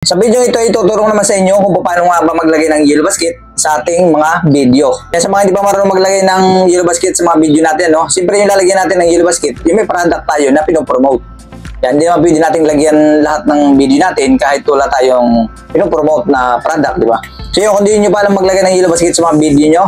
Sa video ito, ituturo naman sa inyo kung paano nga ba maglagay ng yellow basket sa ating mga video. Kaya sa mga hindi pa marunong maglagay ng yellow basket sa mga video natin, no? Siyempre yung lalagyan natin ng yellow basket, yung may product tayo na pinopromote. Yan, hindi naman pwede natin lagyan lahat ng video natin kahit wala tayong pinopromote na product, di ba? So yung kung hindi nyo pa alam maglagay ng yellow basket sa mga video nyo,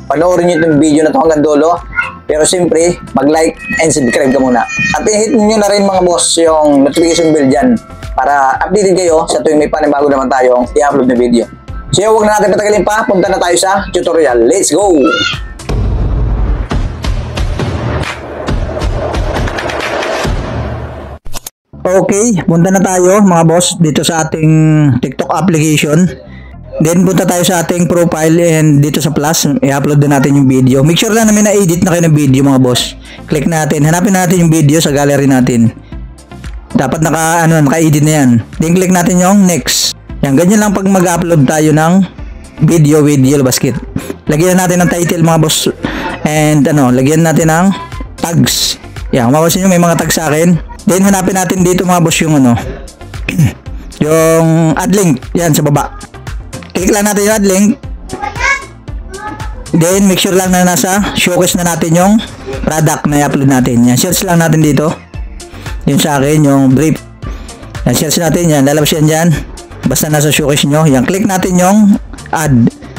panoorin nyo itong video na ito hanggang dulo. Pero siyempre, mag-like and subscribe ka muna. At i-hit nyo na rin mga boss yung notification bell dyan para updated kayo sa tuwing may panibago naman tayong i-upload na video. So huwag na natin patagalin pa, punta na tayo sa tutorial. Let's go! Okay, punta na tayo mga boss dito sa ating TikTok application. Then punta tayo sa ating profile and dito sa plus, i-upload na natin yung video. Make sure lang na may na-edit na kayo ng video mga boss. Click natin, hanapin natin yung video sa gallery natin. Dapat naka-edit na yan. Then click natin yung next. Yan, ganyan lang pag mag-upload tayo ng video with yellow basket. Lagyan natin ng title mga boss. And lagyan natin ng tags. Yan, mapapansin nyo may mga tags sa akin. Then hanapin natin dito mga boss yung yung add link. Yan sa baba. Click lang natin yung add link. Then make sure lang na nasa showcase na natin yung product na i-upload natin. Yan, search lang natin dito. Yung sa akin, yung brief. Yan, search natin yan. Lalabas yan dyan. Basta nasa showcase nyo. Yan, click natin yung add.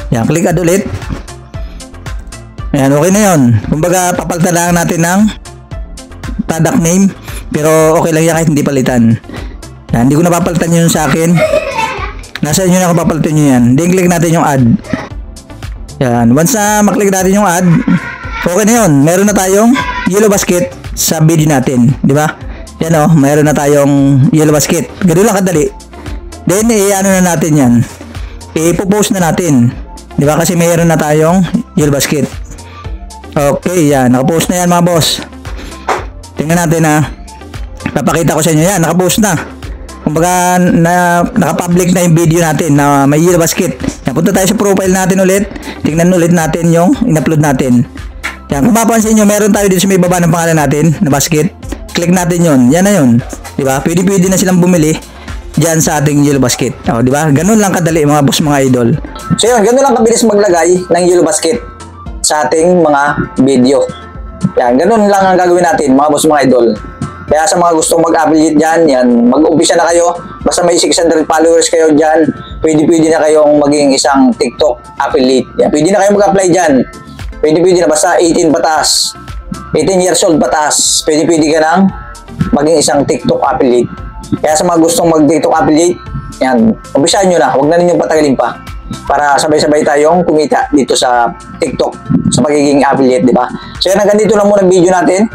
Yan, click add ulit. Yan, okay na yun. Kumbaga, papalitan lang natin ng product name. Pero okay lang yan kahit hindi palitan. Yan, hindi ko napapalitan yun sa akin. Nasa inyo na ako papalitan nyo yan. Then click natin yung add. Yan, once na maklik natin yung add, okay na yun. Meron na tayong yellow basket sa video natin. Di ba? Yan mayroon na tayong yellow basket. Ganun lang kadali. Then, na natin yan. I-post na natin. Di ba? Kasi mayroon na tayong yellow basket. Okay, yan. Nakapost na yan mga boss. Tingnan natin Papakita ko sa inyo yan. Nakapost na. Kumbaga, naka-public na yung video natin na may yellow basket. Yan, punta tayo sa profile natin ulit. Tingnan ulit natin yung in-upload natin. Yan, kung mapapansin nyo, meron tayo dito sa may baba ng pangalan natin na basket. Click natin yun. Yan na yun. Diba? Pwede na silang bumili dyan sa ating yellow basket. O, diba? Ganun lang kadali mga boss, mga idol. So yun, ganun lang kabilis maglagay ng yellow basket sa ating mga video. Yan, ganun lang ang gagawin natin mga boss, mga idol. Kaya sa mga gustong mag-affiliate dyan, yan, mag-umpisa na kayo. Basta may 600 followers kayo dyan, pwede na kayong maging isang TikTok affiliate. Yan, pwede na kayong mag-apply dyan. Pwede na, basta 18 patas. 18 years old patas. Pwede ka nang maging isang TikTok affiliate. Kaya sa mga gustong mag-TikTok affiliate, yan, umpisahan nyo na. Huwag na ninyong patagalin pa. Para sabay-sabay tayong kumita dito sa TikTok, sa magiging affiliate, di ba? So yan, hanggang dito lang muna ang video natin.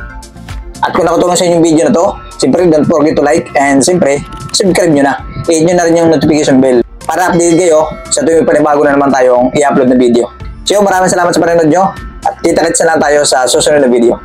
At kung nakatulong sa inyo yung video na to, siyempre don't forget to like and siyempre, subscribe nyo na. I-hit nyo na rin yung notification bell para update kayo sa tuwing panibago na naman tayong i-upload na video. So maraming salamat sa panonood nyo at kita-kits na lang tayo sa susunod na video.